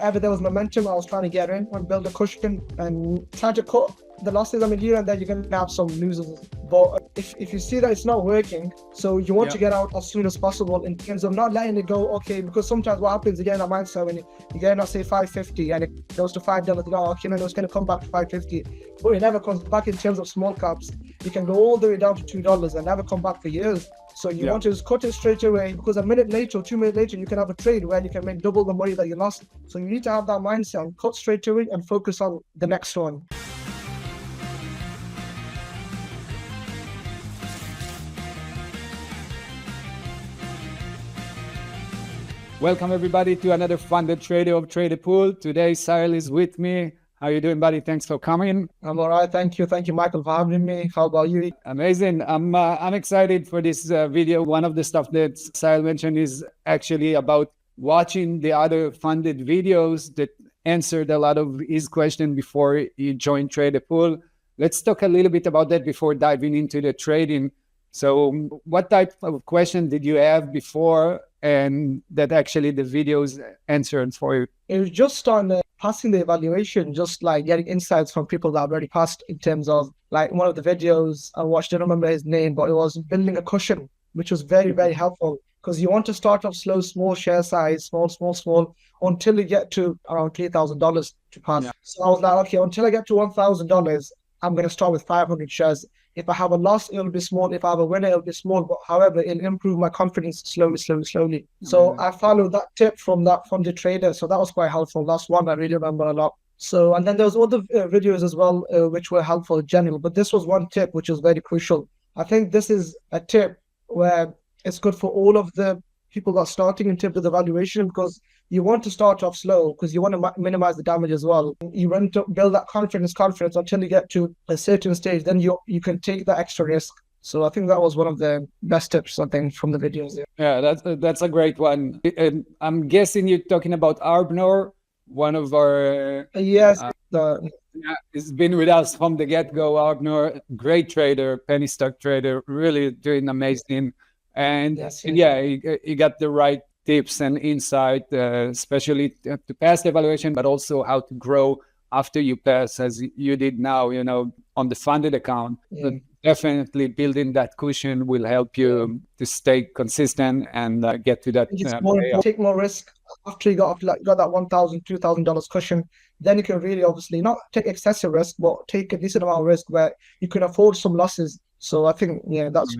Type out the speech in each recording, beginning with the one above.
wherever there was momentum, I was trying to get in and build a cushion and try to cut the losses. I mean, here and there, you're going to have some losers. But if you see that it's not working, so you want to get out as soon as possible in terms of not letting it go, okay, because sometimes what happens, you get in that mindset when you get in, let's say, 550 and it goes to $5, you go, okay, no, it's going to come back to 550. But it never comes back in terms of small caps. You can go all the way down to $2 and never come back for years. So you want to just cut it straight away, because a minute later or 2 minutes later, you can have a trade where you can make double the money that you lost. So you need to have that mindset and cut straight away and focus on the next one. Welcome everybody to another funded trader of Tradervue. Today, Sahil is with me. How are you doing, buddy? Thanks for coming. I'm all right. Thank you. Thank you, Michael, for having me. How about you? Amazing. I'm excited for this video. One of the stuff that Sahil mentioned is actually about watching the other funded videos that answered a lot of his questions before he joined Tradervue. Let's talk a little bit about that before diving into the trading. So what type of question did you have before and that actually the videos answered for you? It was just on passing the evaluation, just like getting insights from people that have already passed, in terms of like one of the videos I watched, I don't remember his name, but it was building a cushion, which was very, very helpful, because you want to start off slow, small share size, small, until you get to around $3,000 to pass. Yeah. So I was like, okay, until I get to $1,000, I'm going to start with 500 shares. If I have a loss, it'll be small. If I have a winner, it'll be small. But however, it'll improve my confidence slowly. So I followed that tip from the trader. So that was quite helpful. That's one I really remember a lot. So, and then there was other videos as well, which were helpful in general. But this was one tip, which was very crucial. I think this is a tip where it's good for all of the people that are starting in terms of the valuation, because you want to start off slow because you want to minimize the damage as well. You want to build that confidence until you get to a certain stage. Then you can take that extra risk. So I think that was one of the best tips, I think, from the videos. Yeah, that's a great one. And I'm guessing you're talking about Arbnor, one of our... Yes. He's been with us from the get-go. Arbnor, great trader, penny stock trader, really doing amazing. And he got the right tips and insight, especially to pass the evaluation, but also how to grow after you pass, as you did now, on the funded account. But definitely building that cushion will help you to stay consistent and get to that. Take more risk after you got that $1,000, $2,000 cushion. Then you can really, obviously, not take excessive risk, but take a decent amount of risk where you can afford some losses. So I think, that's...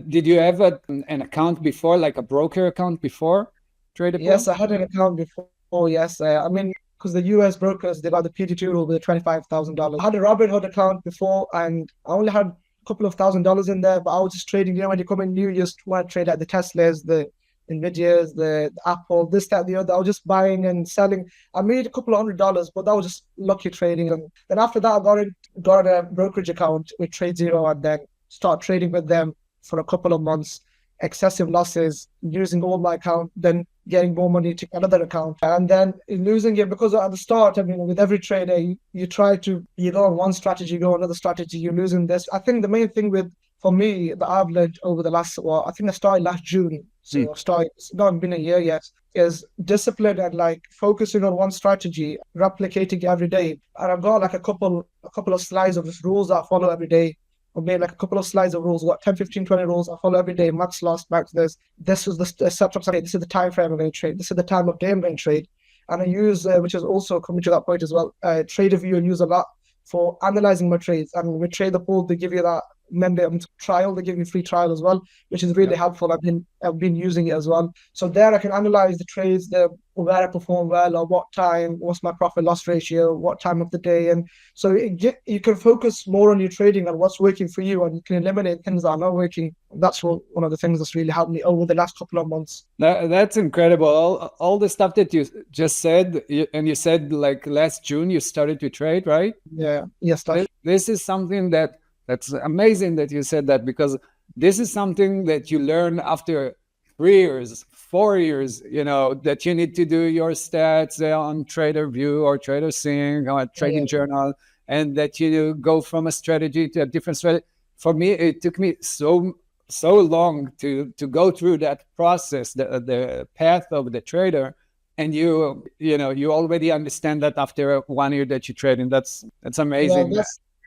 Did you have an account before, like a broker account before Tradervue? Yes, I had an account before, yes. I mean, because the US brokers, they got the PT2 rule with $25,000. I had a Robinhood account before, and I only had a couple of $1,000s in there, but I was just trading. When you come in new, you just want to trade like the Teslas, the Nvidias, the Apple, this, that, the other. I was just buying and selling. I made a couple of $100s, but that was just lucky trading. And then after that, I got a brokerage account with TradeZero, and then start trading with them for a couple of months, excessive losses, using all my account, then getting more money to another account, and then losing it, because at the start, I mean, with every trader, you try to, go on one strategy, go on another strategy, you're losing this. I think the main thing for me that I've learned over the last, I think I started last June, so it's not been a year yet, is discipline and like focusing on one strategy, replicating it every day. And I've got like a couple of slides of just rules that I follow every day. I made like a couple of slides of rules, 10, 15, 20 rules I follow every day, max loss, max this. This is the setup, this is the time frame I'm going to trade, this is the time of day I'm going to trade. And I use, which is also coming to that point as well, Tradervue I use a lot for analyzing my trades. And with Tradervue, they give you that member trial, they give you free trial as well, which is really helpful. I've been using it as well. So there I can analyze the trades, where I perform well, or what time, what's my profit loss ratio, what time of the day. And so you can focus more on your trading and what's working for you, and you can eliminate things that are not working. That's one of the things that's really helped me over the last couple of months. That's incredible. All the stuff that you just said, and you said like last June you started to trade, right? Yeah. Yes. This is something that's amazing that you said that, because this is something that you learn after 3 years, 4 years, that you need to do your stats on Tradervue or TraderSync or Trading Journal, and that you go from a strategy to a different strategy. For me, it took me so long to go through that process, the path of the trader. and you already understand that after 1 year that you trade, and that's Yeah, amazing.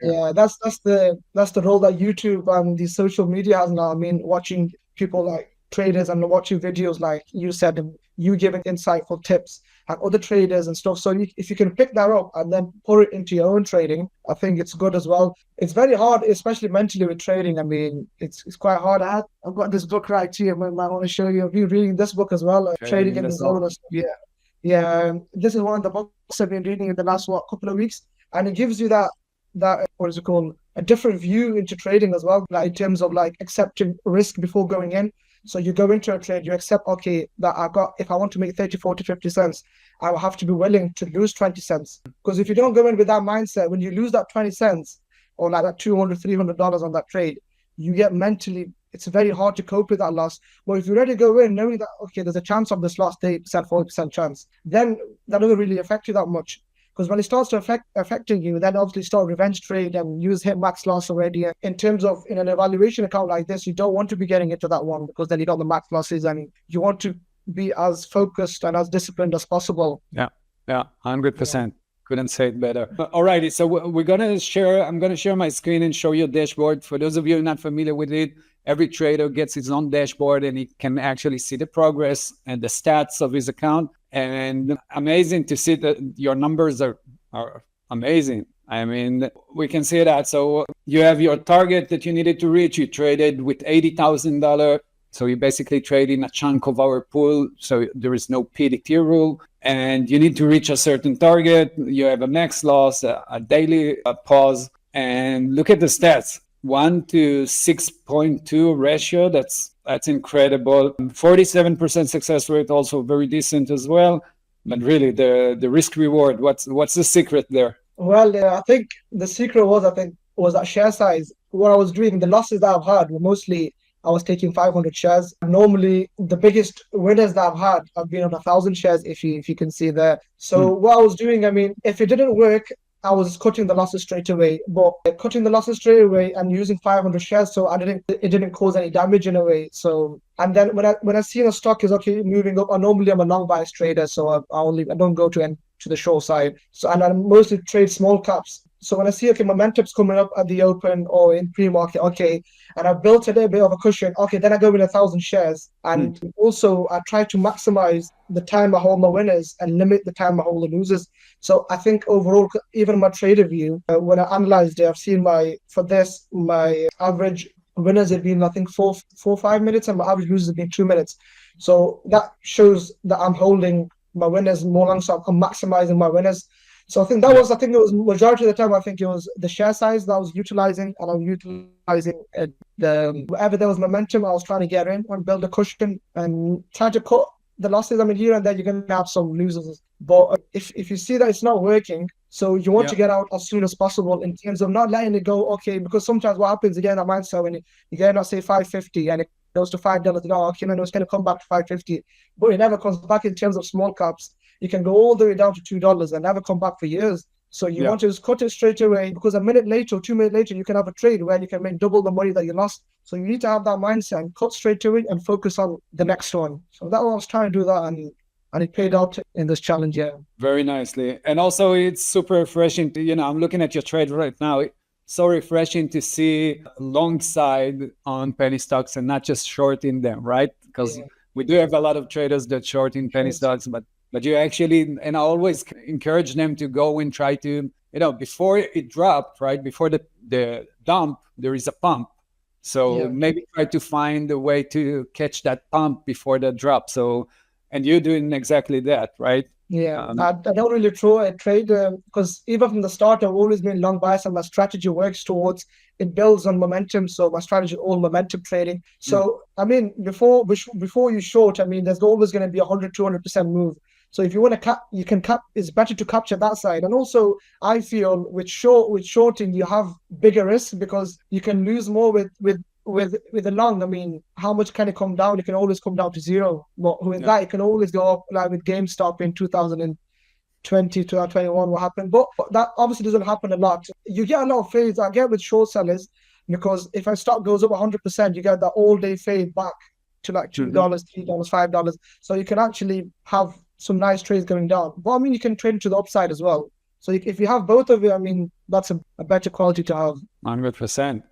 that's the role that YouTube and the social media has now. I mean, watching people like traders and watching videos like you said, and you giving insightful tips and other traders and stuff. So if you can pick that up and then put it into your own trading, I think it's good as well. It's very hard, especially mentally with trading. I mean, it's quite hard. I've got this book right here. I might want to show you. I've been reading this book as well, Trading Trading in in the the Zone. Zone. Yeah, yeah. This is one of the books I've been reading in the last couple of weeks, and it gives you that what is it called, a different view into trading as well, like in terms of like accepting risk before going in. So you go into a trade, you accept, okay, that if I want to make 30, 40, 50 cents, I will have to be willing to lose 20 cents. Because if you don't go in with that mindset, when you lose that 20 cents or like that $200, $300 on that trade, you get mentally, it's very hard to cope with that loss. But if you already go in knowing that, okay, there's a chance of this loss, 30%, 40% chance, then that doesn't really affect you that much. Because when it starts to affecting you, then obviously start revenge trade and use hit max loss already. In terms of in an evaluation account like this, you don't want to be getting into that one because then you got the max losses and you want to be as focused and as disciplined as possible. Yeah, 100%. Couldn't say it better. Alrighty, so I'm gonna share my screen and show you a dashboard. For those of you not familiar with it, every trader gets his own dashboard and he can actually see the progress and the stats of his account. And amazing to see that your numbers are amazing. I mean, we can see that. So you have your target that you needed to reach. You traded with $80,000. So you basically trade in a chunk of our pool. So there is no PDT rule. And you need to reach a certain target. You have a max loss, a daily pause. And look at the stats. 1 to 6.2 ratio. That's incredible. 47% success rate, also very decent as well. But really, the risk reward. What's the secret there? Well, I think the secret was that share size. What I was doing, the losses that I've had were mostly I was taking 500 shares. Normally, the biggest winners that I've had have been on 1,000 shares, if you can see there. So what I was doing, I mean, if it didn't work, I was cutting the losses straight away. But cutting the losses straight away and using 500 shares, so it didn't cause any damage in a way. So and then when I see a stock is okay moving up, I'm a long bias trader, so I don't go to the short side. So and I mostly trade small caps. So when I see, okay, momentum's coming up at the open or in pre-market, okay, and I've built a little bit of a cushion, okay, then I go in 1,000 shares. And also I try to maximize the time I hold my winners and limit the time I hold the losers. So I think overall, even my Tradervue, when I analyzed it, I've seen my average winners have been, I think, 5 minutes, and my average losers have been 2 minutes. So that shows that I'm holding my winners more long, so I'm maximizing my winners. So I think it was majority of the time, I think it was the share size that I was utilizing, and I'm utilizing wherever there was momentum, I was trying to get in and build a cushion and try to cut the losses. I mean, here and there, you're going to have some losers. But if you see that it's not working, so you want to get out as soon as possible in terms of not letting it go, okay, because sometimes what happens, again, that mindset, when you get out, say, 550 and it goes to $5, no, okay, no, it's going to come back to 550, but it never comes back in terms of small caps. You can go all the way down to $2 and never come back for years. So you want to just cut it straight away, because a minute later or 2 minutes later, you can have a trade where you can make double the money that you lost. So you need to have that mindset and cut straight to it and focus on the next one. So that was trying to do that, and it paid out in this challenge, yeah. Very nicely. And also it's super refreshing to, I'm looking at your trade right now. It's so refreshing to see long side on penny stocks and not just shorting them, right? Because we do have a lot of traders that short in penny stocks, but you actually, and I always encourage them to go and try to, before it dropped, right? Before the dump, there is a pump. So maybe try to find a way to catch that pump before the drop. So, and you're doing exactly that, right? Yeah, I don't really trade because even from the start, I've always been long bias, and my strategy works towards, it builds on momentum. So my strategy is all momentum trading. So, I mean, before you short, I mean, there's always going to be 100, 200% move. So if you want to you can cap. It's better to capture that side. And also, I feel with shorting, you have bigger risk because you can lose more with the long. I mean, how much can it come down? It can always come down to zero. But with that, it can always go up, like with GameStop in 2020 to 2021, what happened. But that obviously doesn't happen a lot. You get a lot of fades. I get with short sellers, because if a stock goes up 100%, you get that all day fade back to like $2, $3, $5. So you can actually have some nice trades going down. But I mean, you can trade to the upside as well. So if you have both of it, I mean, that's a better quality to have. 100%.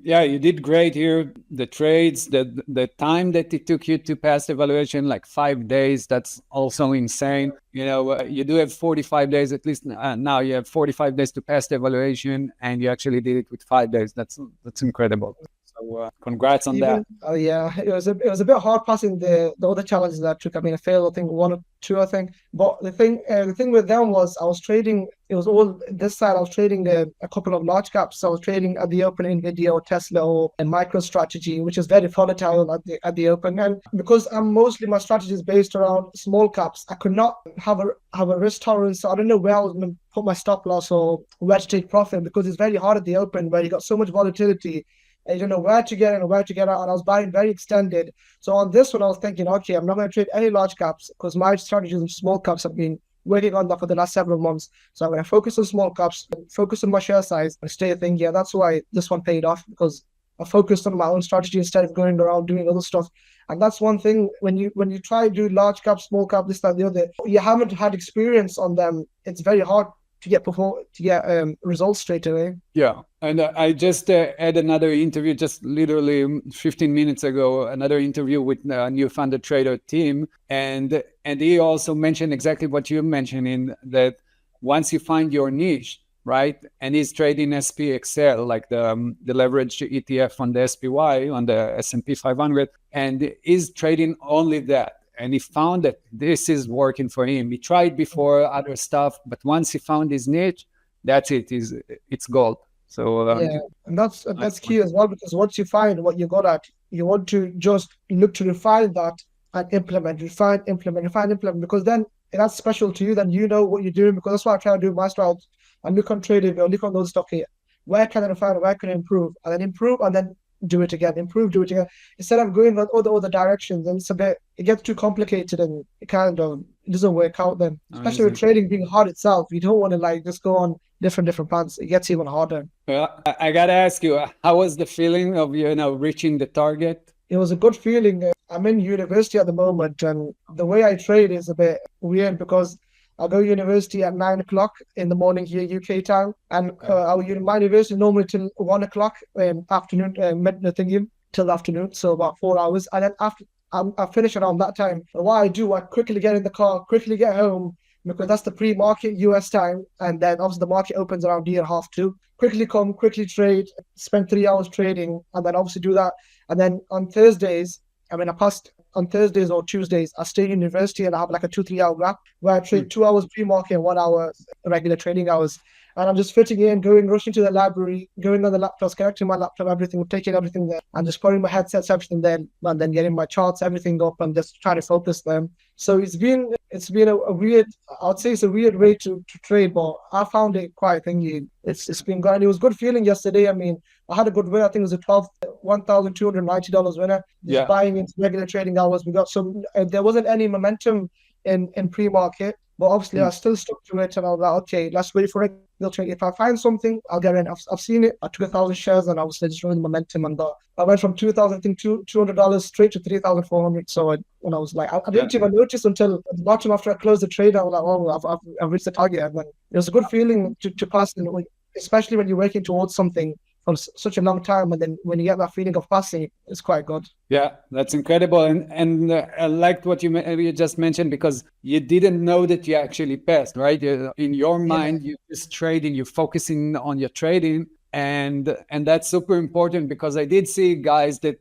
Yeah, you did great here. The trades, the time that it took you to pass the evaluation, like 5 days, that's also insane. You know, you do have 45 days, at least now you have 45 days to pass the evaluation, and you actually did it with 5 days. That's incredible. So congrats on that. Yeah, it was a bit hard passing the other challenges that I took. I mean, I failed, I think, one or two, I think. But the thing with them was I was trading. It was all this side. I was trading a couple of large caps. So I was trading at the open NVIDIA, Tesla, or a MicroStrategy, which is very volatile at the open. And because my strategy is based around small caps, I could not have a risk tolerance. So I don't know where I was going to put my stop loss or where to take profit, because it's very hard at the open where you got so much volatility. And you don't know where to get in or where to get out. And I was buying very extended. So on this one, I was thinking, okay, I'm not going to trade any large caps because my strategies in small caps have been working on that for the last several months. So I'm going to focus on small caps, focus on my share size, and stay thinking, yeah, that's why this one paid off, because I focused on my own strategy instead of going around doing other stuff. And that's one thing when you try to do large cap, small cap, this, that, the other, you haven't had experience on them. It's very hard to get results straight away. Yeah, and I just had another interview just literally 15 minutes ago, another interview with a new founder trader team, and he also mentioned exactly what you're mentioning, that once you find your niche, right, and he's trading SPXL, like the leveraged ETF on the SPY, on the S&P 500, and he's trading only that. And he found that this is working for him. He tried before other stuff, but once he found his niche, that's it. It's gold. So yeah, and that's key as well, because once you find what you're good at, you want to just look to refine that and implement, because then that's special to you. Then you know what you're doing, because that's what I try to do my style. I look on trading, I look on those stuff here. Where can I refine? Where can I improve? And then improve, and then do it again, do it again, instead of going in other directions. And it gets too complicated, and it doesn't work out then. Especially with trading being hard itself, you don't want to just go on different plans. It gets even harder. Well, I gotta ask you, how was the feeling of reaching the target? It was a good feeling. I'm in university at the moment, and the way I trade is a bit weird because I go to university at 9 o'clock in the morning here, UK time, and my university normally till 1 o'clock afternoon, till the afternoon, so about 4 hours. And then after I finish around that time, what I do, I quickly get in the car, quickly get home, because that's the pre-market US time, and then obviously the market opens around year half two. Quickly come, quickly trade, spend 3 hours trading, and then obviously do that. And then on Thursdays, on Thursdays or Tuesdays, I stay in university and I have like a 2-3 hour gap where I trade 2 hours pre-market and 1 hour regular trading hours. And I'm just fitting in, rushing to the library, going on the laptop, connecting my laptop, everything, taking everything there, and just putting my headsets, everything there, and then getting my charts, everything up, and just trying to focus them. So it's been a weird, I would say it's a weird way to trade, but I found it quite thingy. It's been good. And it was a good feeling yesterday. I mean, I had a good win. I think it was a $1,290 winner. Just buying into regular trading hours. We got there wasn't any momentum in pre-market, but obviously I still stuck to it, and I was like, okay, let's wait for it. If I find something, I'll get in. I've seen it. I took 1,000 shares, and I was just running the momentum, and I went from $200 straight to 3,400. So I was like, I didn't even notice until the bottom after I closed the trade. I was like, oh, I've reached the target. And then it was a good feeling to pass, especially when you're working towards something for such a long time, and then when you get that feeling of passing, it's quite good. Yeah, that's incredible. And I liked what you just mentioned, because you didn't know that you actually passed, right? In your mind, you're just trading, you're focusing on your trading, and that's super important, because I did see guys that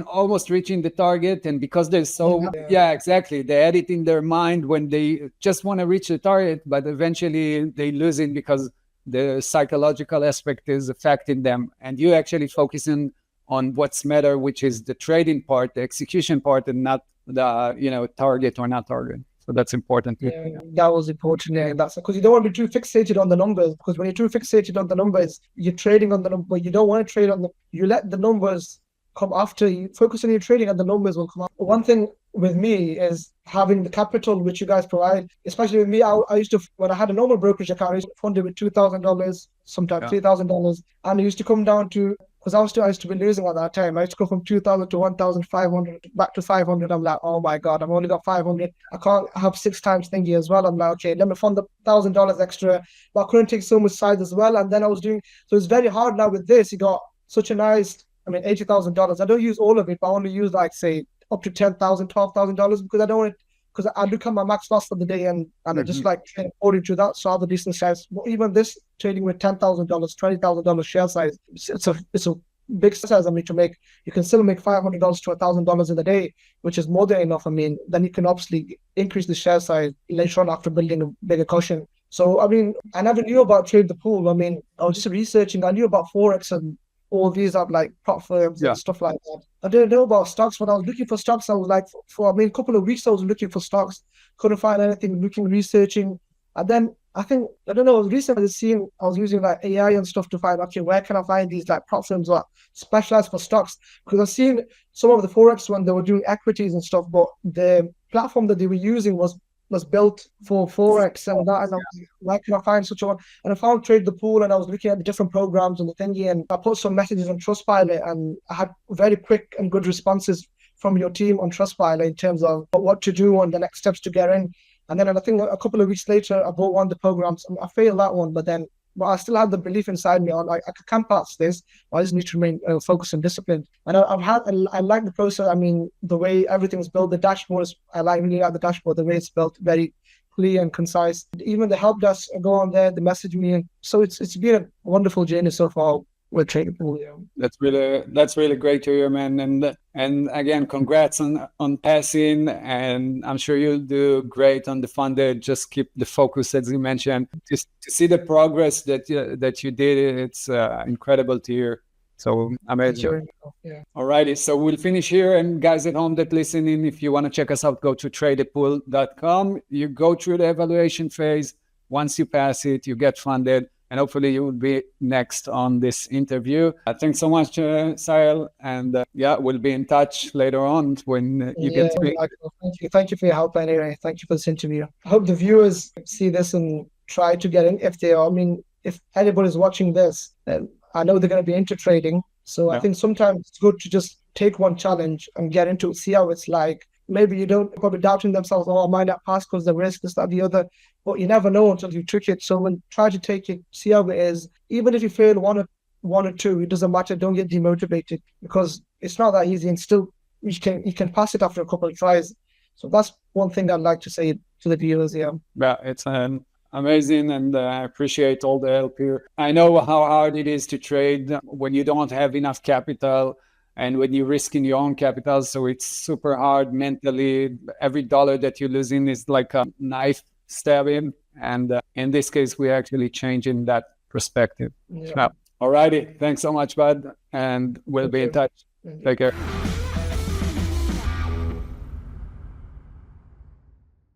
almost reaching the target, and because they're exactly, they had it in their mind when they just want to reach the target, but eventually they lose it because the psychological aspect is affecting them, and you actually focusing on what's matter, which is the trading part, the execution part, and not the target or not target. So that's important. Yeah, that was important. Yeah, that's because you don't want to be too fixated on the numbers. Because when you're too fixated on the numbers, you're trading on the number. You don't want to trade on you let the numbers come after you. Focus on your trading, and the numbers will come after. One thing with me is having the capital which you guys provide. Especially with me, I used to, when I had a normal brokerage account, I used to fund it with $2,000, sometimes $3,000, and it used to come down to because I used to be losing at that time. I used to go from 2,000 to 1,500 back to 500. I'm like, oh my God, I've only got 500. I can't have 6 times thingy as well. I'm like, okay, let me fund the $1,000 extra. But I couldn't take so much size as well. And then I was doing, so it's very hard now with this. You got such a nice, I mean, $80,000. I don't use all of it, but I only use like, say, up to $10,000, $12,000 because I don't want it, because I do come my max loss for the day and I just like according to that, so I have a decent size. But even this trading with $10,000, $20,000 share size, it's a big size. I mean, to make, you can still make $500 to $1,000 in a day, which is more than enough. I mean, then you can obviously increase the share size later on after building a bigger cushion. So I mean, I never knew about Trade the Pool. I mean, I was just researching. I knew about Forex and all these are like prop firms and stuff like that. I didn't know about stocks. When I was looking for stocks, I was like, for I mean, a couple of weeks I was looking for stocks, couldn't find anything, researching. And then I think, I don't know, recently I was using like AI and stuff to find, okay, where can I find these like prop firms that specialize for stocks? Because I've seen some of the Forex when they were doing equities and stuff, but the platform that they were using was built for Forex and that. And I was like, where can I find such a one? And I found Trade the Pool and I was looking at the different programs and the thingy. And I put some messages on Trustpilot and I had very quick and good responses from your team on Trustpilot in terms of what to do and the next steps to get in. And then I think a couple of weeks later, I bought one of the programs. I failed that one, but I still had the belief inside me on like, I can pass this. I just need to remain focused and disciplined. And I like the process. I mean, the way everything's built, the dashboard really like the dashboard, the way it's built, very clear and concise. Even the help desk, I go on there, they message me. And so it's been a wonderful journey so far with Trader Pool. Yeah. That's really great to hear, man. And again, congrats on passing. And I'm sure you'll do great on the funded. Just keep the focus, as you mentioned. Just to see the progress that you did, it's incredible to hear. So amazing. Sure. Yeah. Alrighty, so we'll finish here. And guys at home that listening, if you want to check us out, go to traderpool.com. You go through the evaluation phase. Once you pass it, you get funded. And hopefully you will be next on this interview. Thanks so much, Sahil. And we'll be in touch later on when you get to be. Thank you for your help anyway. Thank you for this interview. I hope the viewers see this and try to get in if they are. I mean, if anybody's watching this, then I know they're going to be into trading. So I think sometimes it's good to just take one challenge and get into it, see how it's like. Maybe you don't, probably doubting themselves, oh, I might not pass because the risk, this, that, the other. But you never know until you trick it. So try to take it, see how it is. Even if you fail one or two, it doesn't matter. Don't get demotivated because it's not that easy. And still, you can pass it after a couple of tries. So that's one thing I'd like to say to the viewers here. Yeah, it's amazing, and I appreciate all the help here. I know how hard it is to trade when you don't have enough capital. And when you're risking your own capital, so it's super hard mentally. Every dollar that you're losing is like a knife stabbing. And in this case, we're actually changing that perspective. Yeah. All righty. Thanks so much, bud. And we'll be in touch. Take care.